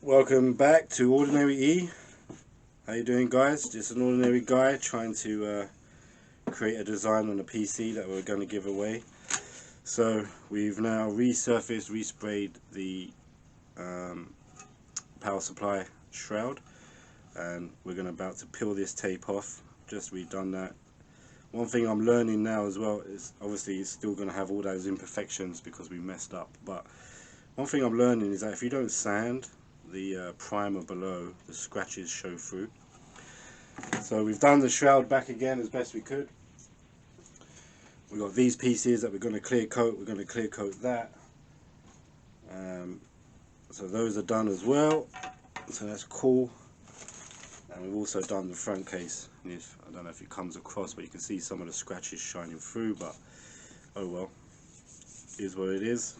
Welcome back to Ordinary E. How you doing, guys? Just an ordinary guy trying to create a design on a PC that we're going to give away. So we've now resurfaced, resprayed the power supply shroud, and we're about to peel this tape off. Just redone that. One thing I'm learning now as well is obviously it's still going to have all those imperfections because we messed up, but one thing I'm learning is that if you don't sand the primer below, the scratches show through. So we've done the shroud back again as best we could. We've got these pieces that we're going to clear coat. We're going to clear coat that. So those are done as well. So that's cool. And we've also done the front case. And I don't know if it comes across, but you can see some of the scratches shining through. But oh well, is what it is.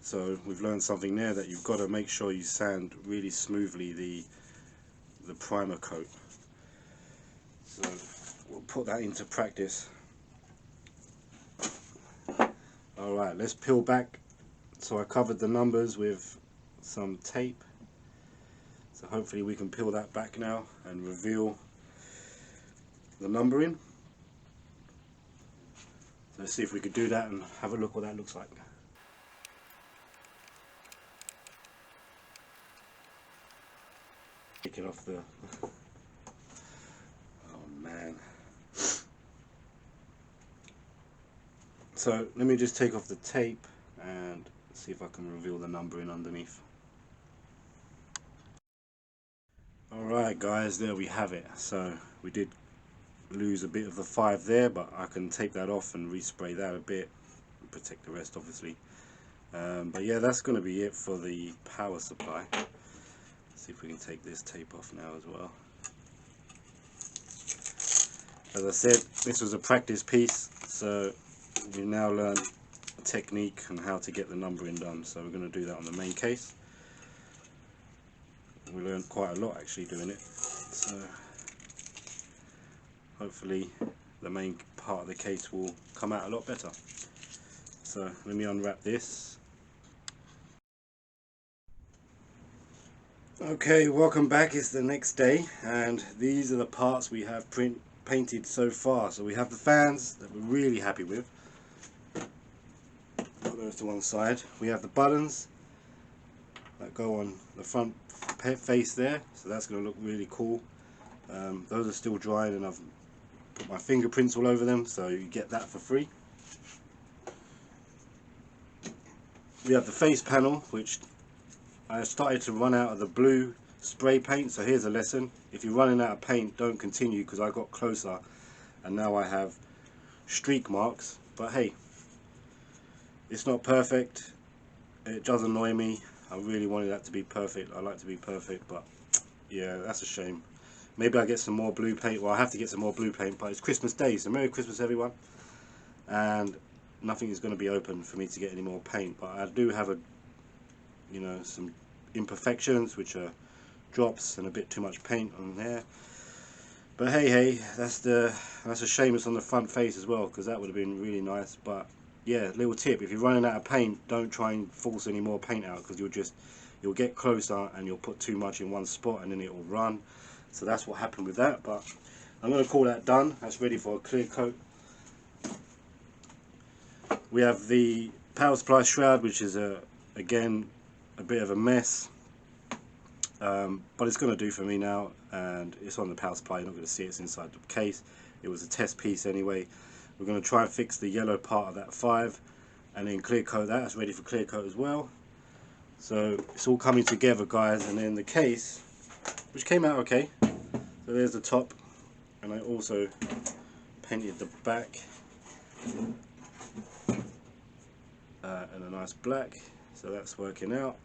So we've learned something there, that you've got to make sure you sand really smoothly the primer coat. So we'll put that into practice. Alright, let's peel back. So I covered the numbers with some tape. So hopefully we can peel that back now and reveal the numbering. Let's see if we could do that and have a look what that looks like. Take it off the... oh man. So let me just take off the tape and see if I can reveal the numbering underneath. Alright guys, there we have it. So we did lose a bit of the 5 there, but I can take that off and respray that a bit and protect the rest obviously. But yeah, that's going to be it for the power supply. See if we can take this tape off now as well. As I said, this was a practice piece, so we now learn a technique on how to get the numbering done. So we're going to do that on the main case. We learned quite a lot actually doing it, so hopefully the main part of the case will come out a lot better. So let me unwrap this. Okay, welcome back. It's the next day, and these are the parts we have painted so far. So we have the fans that we're really happy with. Put those to one side. We have the buttons that go on the front face there, so that's going to look really cool. Those are still drying, and I've put my fingerprints all over them, so you get that for free. We have the face panel, which I started to run out of the blue spray paint, so here's a lesson. If you're running out of paint, don't continue, because I got closer and now I have streak marks. But hey, it's not perfect. It does annoy me. I really wanted that to be perfect. I like to be perfect, but yeah, that's a shame. Maybe I get some more blue paint. Well, I have to get some more blue paint, but it's Christmas Day, so Merry Christmas everyone. And nothing is going to be open for me to get any more paint, but I do have some imperfections, which are drops and a bit too much paint on there. But hey, that's a shame it's on the front face as well, because that would have been really nice. But yeah, little tip: if you're running out of paint, don't try and force any more paint out, because you'll get closer and you'll put too much in one spot and then it will run. So that's what happened with that. But I'm going to call that done. That's ready for a clear coat. We have the power supply shroud, which is again a bit of a mess, but it's going to do for me now, and it's on the power supply. You're not going to see it's inside the case. It was a test piece anyway. We're going to try and fix the yellow part of that 5 and then clear coat that. That's ready for clear coat as well. So it's all coming together, guys. And then the case, which came out okay. So there's the top, and I also painted the back in a nice black. So that's working out.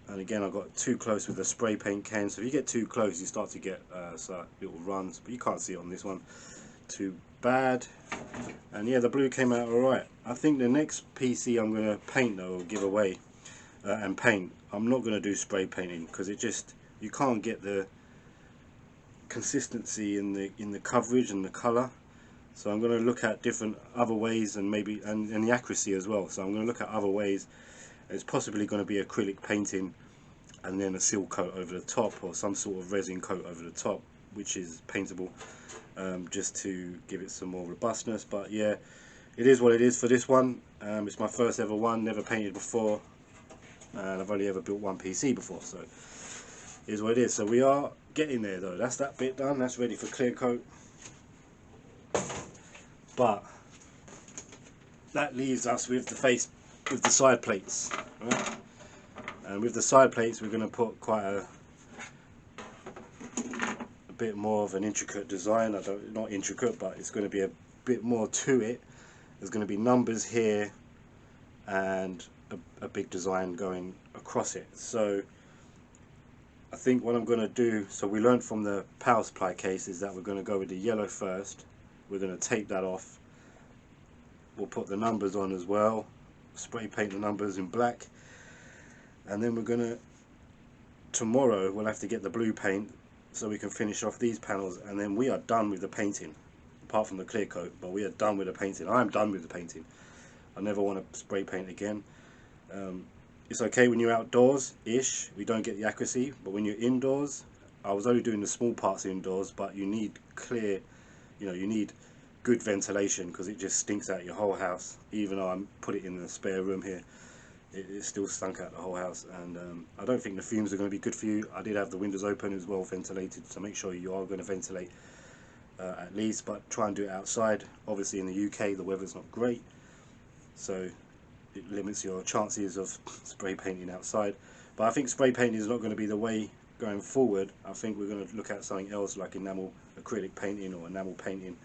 And again, I got too close with the spray paint can. So if you get too close, you start to get little runs. But you can't see it on this one too bad. And yeah, the blue came out alright. I think the next PC I'm going to paint though, or give away and paint, I'm not going to do spray painting, because you can't get the consistency in the coverage and the colour. So I'm going to look at different other ways, and maybe and the accuracy as well. So I'm going to look at other ways It's possibly going to be acrylic painting and then a seal coat over the top, or some sort of resin coat over the top, which is paintable, just to give it some more robustness. But yeah, it is what it is for this one. It's my first ever one, never painted before, and I've only ever built one PC before, so it is what it is. So we are getting there though. That's that bit done, that's ready for clear coat. But that leaves us with the face, with the side plates, right? And with the side plates we're going to put quite a bit more of an intricate design. Not intricate, but it's going to be a bit more to it. There's going to be numbers here and a big design going across it. So I think what I'm going to do, so we learned from the power supply case, is that we're going to go with the yellow first. We're going to take that off. We'll put the numbers on as well, spray paint the numbers in black, and then we're going to, tomorrow we'll have to get the blue paint so we can finish off these panels, and then we are done with the painting, apart from the clear coat. But we are done with the painting. I'm done with the painting. I never want to spray paint again. It's okay when you're outdoors ish, we don't get the accuracy, but when you're indoors, I was only doing the small parts indoors, but you need clear, you need good ventilation, because it just stinks out your whole house. Even though I put it in the spare room here, it still stunk out the whole house. And I don't think the fumes are going to be good for you. I did have the windows open as well, ventilated, so make sure you are going to ventilate at least, but try and do it outside. Obviously in the UK the weather's not great, so it limits your chances of spray painting outside. But I think spray painting is not going to be the way going forward. I think we're going to look at something else, like enamel acrylic painting or enamel painting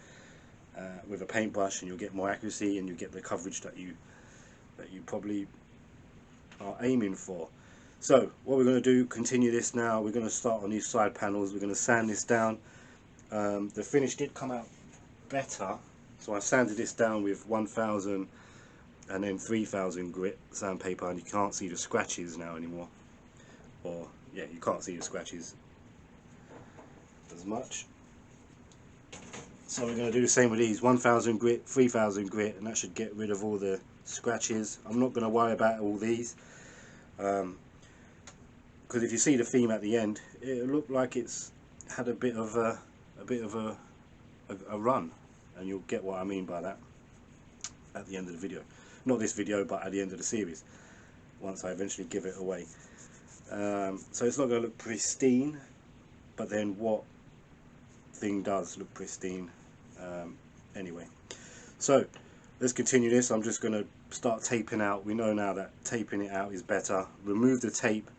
with a paintbrush, and you'll get more accuracy and you get the coverage that you probably are aiming for. So what we're going to do, continue this now. We're going to start on these side panels. We're going to sand this down. The finish did come out better, so I sanded this down with 1000 and then 3000 grit sandpaper, and you can't see the scratches now anymore, or yeah, you can't see the scratches as much. So we're going to do the same with these, 1000 grit, 3000 grit, and that should get rid of all the scratches. I'm not going to worry about all these, because if you see the theme at the end, it looked like it's had a bit of a run, and you'll get what I mean by that at the end of the video. Not this video, but at the end of the series, once I eventually give it away. So it's not going to look pristine, but then what thing does look pristine anyway. So let's continue this. I'm just going to start taping out. We know now that taping it out is better. Remove the tape.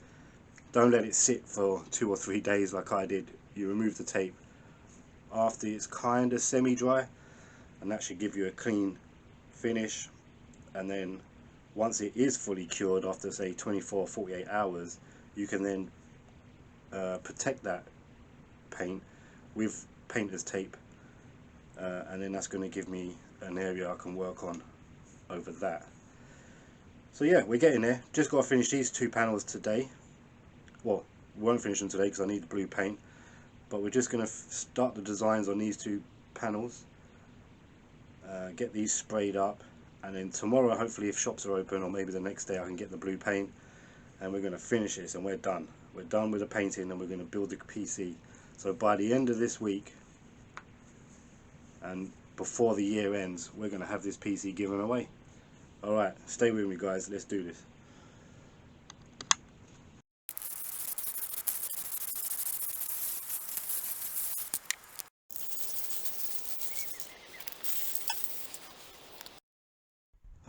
Don't let it sit for 2 or 3 days like I did. You remove the tape after it's kind of semi-dry, and that should give you a clean finish. And then once it is fully cured, after say 24-48 hours, you can then protect that paint with painter's tape, and then that's going to give me an area I can work on over that. So yeah, we're getting there. Just got to finish these 2 panels today. Well, we won't finish them today because I need the blue paint, but we're just going to start the designs on these 2 panels, get these sprayed up, and then tomorrow, hopefully, if shops are open, or maybe the next day, I can get the blue paint, and we're going to finish this, and we're done. We're done with the painting, and we're going to build the PC. So by the end of this week, and before the year ends, we're going to have this PC given away. Alright, stay with me guys, let's do this.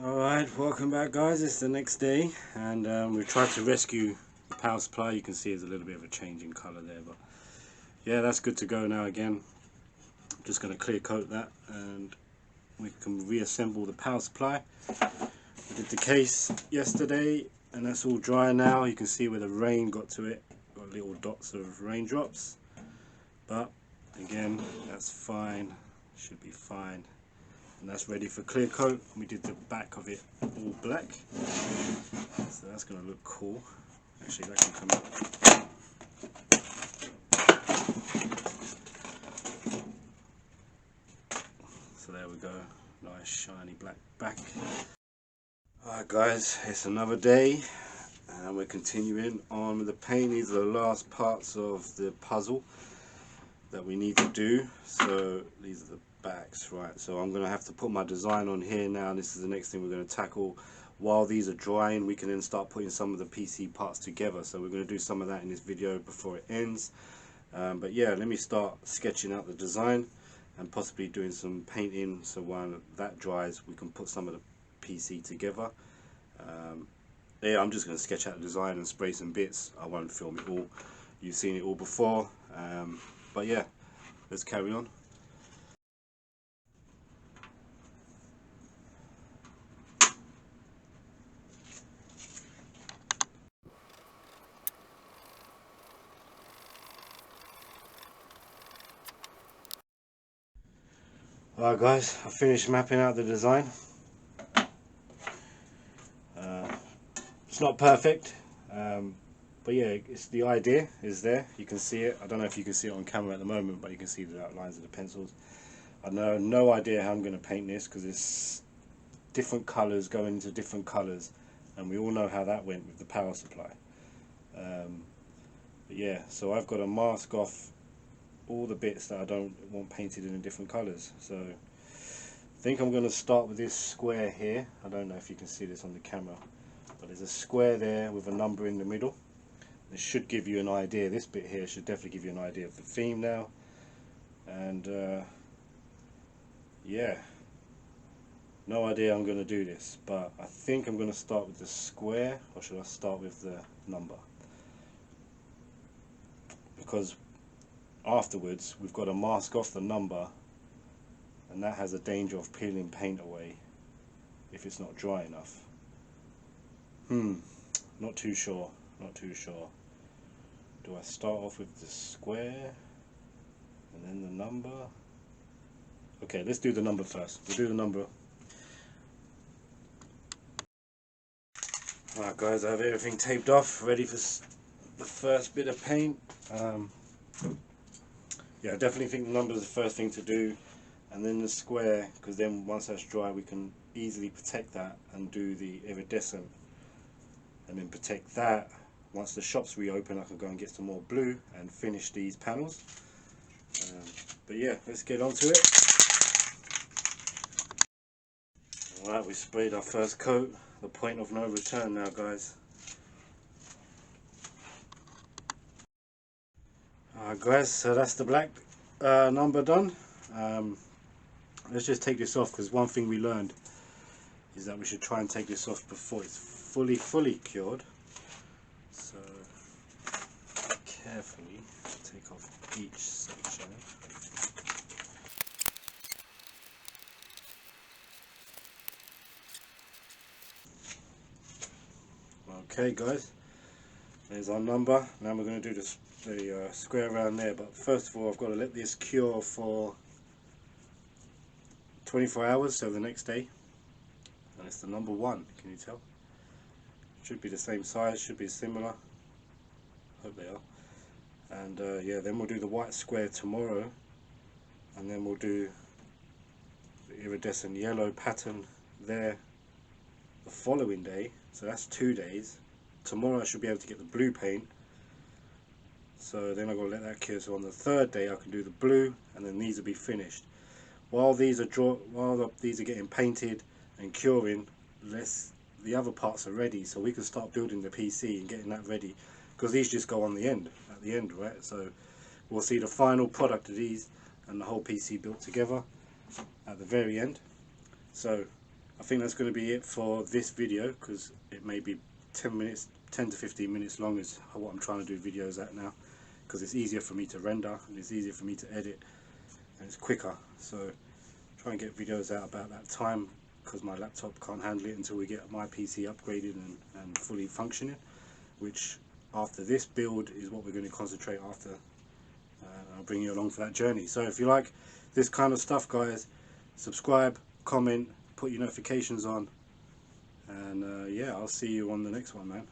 Alright, welcome back guys. It's the next day, and we've tried to rescue the power supply. You can see there's a little bit of a change in colour there, but yeah, that's good to go now again. I'm just going to clear coat that, and we can reassemble the power supply. We did the case yesterday, and that's all dry now. You can see where the rain got to it, got little dots of raindrops, but again, that's fine, should be fine. And that's ready for clear coat. We did the back of it all black, so that's going to look cool. Actually, that can come out. So there we go, nice shiny black back. Alright guys, it's another day and we're continuing on with the paint. These are the last parts of the puzzle that we need to do. So these are the backs, right? So I'm going to have to put my design on here now. This is the next thing we're going to tackle. While these are drying, we can then start putting some of the PC parts together. So we're going to do some of that in this video before it ends. But yeah, let me start sketching out the design and possibly doing some painting, so when that dries we can put some of the PC together. Yeah, I'm just going to sketch out the design and spray some bits. I won't film it all. You've seen it all before. But yeah, let's carry on. Alright guys, I finished mapping out the design. It's not perfect, but yeah, it's the idea is there. You can see it. I don't know if you can see it on camera at the moment, but you can see the outlines of the pencils. I know no idea how I'm going to paint this because it's different colours going into different colours, and we all know how that went with the power supply. But yeah, so I've got to mask off all the bits that I don't want painted in different colours. So I think I'm going to start with this square here. I don't know if you can see this on the camera, but there's a square there with a number in the middle. This should give you an idea. This bit here should definitely give you an idea of the theme now. And yeah, no idea how I'm going to do this, but I think I'm going to start with the square, or should I start with the number? Because afterwards we've got to mask off the number, and that has a danger of peeling paint away if it's not dry enough. Not too sure. Do I start off with the square and then the number? Okay, let's do the number first. We'll do the number. Alright guys, I have everything taped off, ready for the first bit of paint. Yeah, I definitely think the number is the first thing to do, and then the square, because then once that's dry we can easily protect that and do the iridescent, and then protect that. Once the shops reopen I can go and get some more blue and finish these panels. But yeah, let's get on to it. Alright, we sprayed our first coat. The point of no return now guys. Alright guys, so that's the black number done. Let's just take this off, because one thing we learned is that we should try and take this off before it's fully cured. So carefully take off each section. Okay guys, there's our number. Now we're going to do the square around there, but first of all I've got to let this cure for 24 hours, so the next day. And it's the number 1, can you tell? Should be the same size, should be similar. Hope they are. And yeah, then we'll do the white square tomorrow, and then we'll do the iridescent yellow pattern there the following day. So that's 2 days. Tomorrow I should be able to get the blue paint, so then I've got to let that cure. So on the 3rd day I can do the blue, and then these will be finished. While these are getting painted and curing, the other parts are ready, so we can start building the PC and getting that ready, because these just go on the end, at the end, right? So we'll see the final product of these and the whole PC built together at the very end. So I think that's going to be it for this video, because it may be 10 to 15 minutes long is what I'm trying to do videos at now, because it's easier for me to render and it's easier for me to edit and it's quicker. So try and get videos out about that time, because my laptop can't handle it until we get my PC upgraded and fully functioning, which after this build is what we're going to concentrate after. I'll bring you along for that journey. So if you like this kind of stuff guys, subscribe, comment, put your notifications on, and yeah, I'll see you on the next one, man.